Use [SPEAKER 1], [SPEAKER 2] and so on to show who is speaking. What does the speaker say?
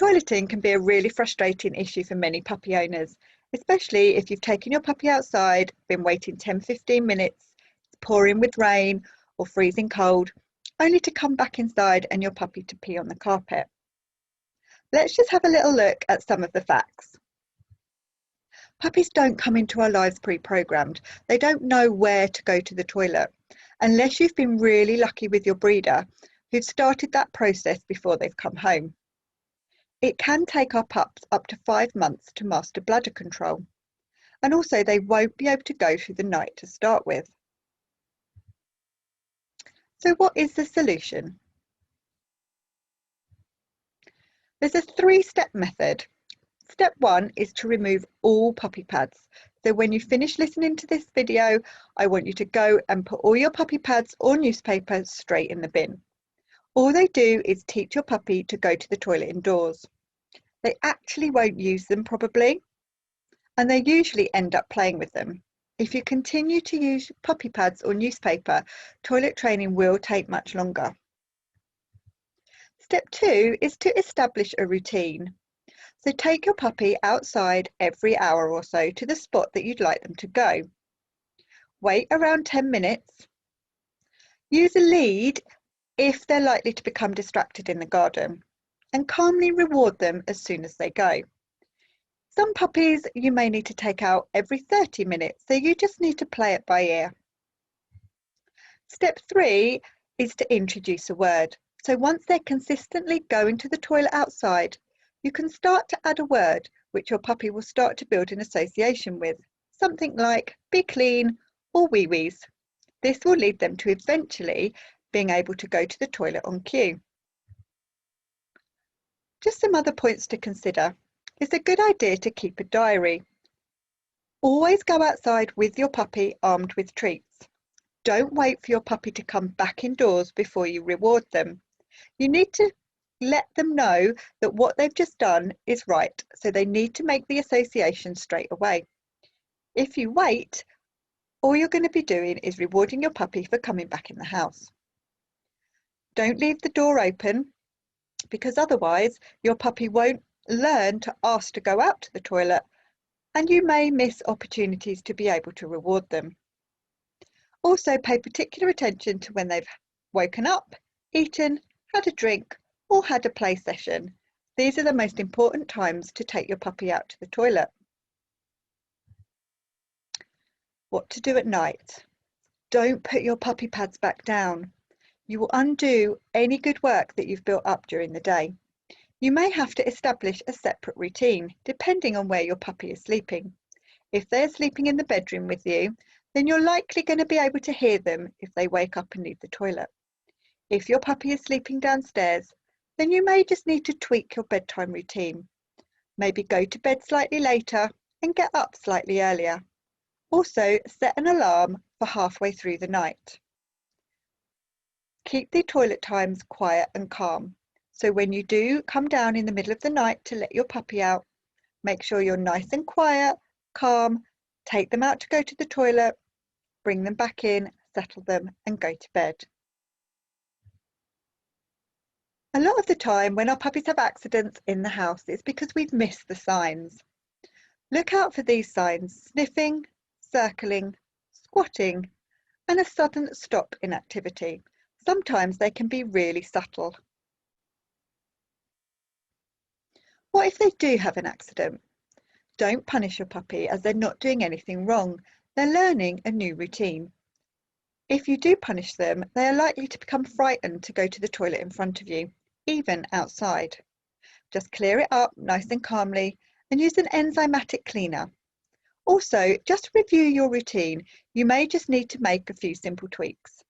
[SPEAKER 1] Toileting can be a really frustrating issue for many puppy owners, especially if you've taken your puppy outside, been waiting 10-15 minutes, it's pouring with rain or freezing cold, only to come back inside and your puppy to pee on the carpet. Let's just have a little look at some of the facts. Puppies don't come into our lives pre-programmed. They don't know where to go to the toilet, unless you've been really lucky with your breeder, who've started that process before they've come home. It can take our pups up to 5 months to master bladder control, and also they won't be able to go through the night to start with. So what is the solution? There's a 3-step method. Step 1 is to remove all puppy pads. So when you finish listening to this video, I want you to go and put all your puppy pads or newspaper straight in the bin. All they do is teach your puppy to go to the toilet indoors. They actually won't use them probably, and they usually end up playing with them. If you continue to use puppy pads or newspaper, toilet training will take much longer. Step 2 is to establish a routine. So take your puppy outside every hour or so to the spot that you'd like them to go. Wait around 10 minutes. Use a lead if they're likely to become distracted in the garden, and calmly reward them as soon as they go. Some puppies you may need to take out every 30 minutes, so you just need to play it by ear. Step 3 is to introduce a word. So once they're consistently going to the toilet outside, you can start to add a word which your puppy will start to build an association with, something like be clean or wee wees. This will lead them to eventually being able to go to the toilet on cue. Just some other points to consider. It's a good idea to keep a diary. Always go outside with your puppy armed with treats. Don't wait for your puppy to come back indoors before you reward them. You need to let them know that what they've just done is right, so they need to make the association straight away. If you wait, all you're going to be doing is rewarding your puppy for coming back in the house. Don't leave the door open, because otherwise your puppy won't learn to ask to go out to the toilet, and you may miss opportunities to be able to reward them. Also, pay particular attention to when they've woken up, eaten, had a drink, or had a play session. These are the most important times to take your puppy out to the toilet. What to do at night? Don't put your puppy pads back down. You will undo any good work that you've built up during the day. You may have to establish a separate routine, depending on where your puppy is sleeping. If they're sleeping in the bedroom with you, then you're likely going to be able to hear them if they wake up and need the toilet. If your puppy is sleeping downstairs, then you may just need to tweak your bedtime routine. Maybe go to bed slightly later and get up slightly earlier. Also, set an alarm for halfway through the night. Keep the toilet times quiet and calm. So when you do come down in the middle of the night to let your puppy out, make sure you're nice and quiet, calm, take them out to go to the toilet, bring them back in, settle them and go to bed. A lot of the time when our puppies have accidents in the house, it's because we've missed the signs. Look out for these signs: sniffing, circling, squatting, and a sudden stop in activity. Sometimes they can be really subtle. What if they do have an accident? Don't punish your puppy, as they're not doing anything wrong. They're learning a new routine. If you do punish them, they are likely to become frightened to go to the toilet in front of you, even outside. Just clear it up nice and calmly and use an enzymatic cleaner. Also, just review your routine. You may just need to make a few simple tweaks.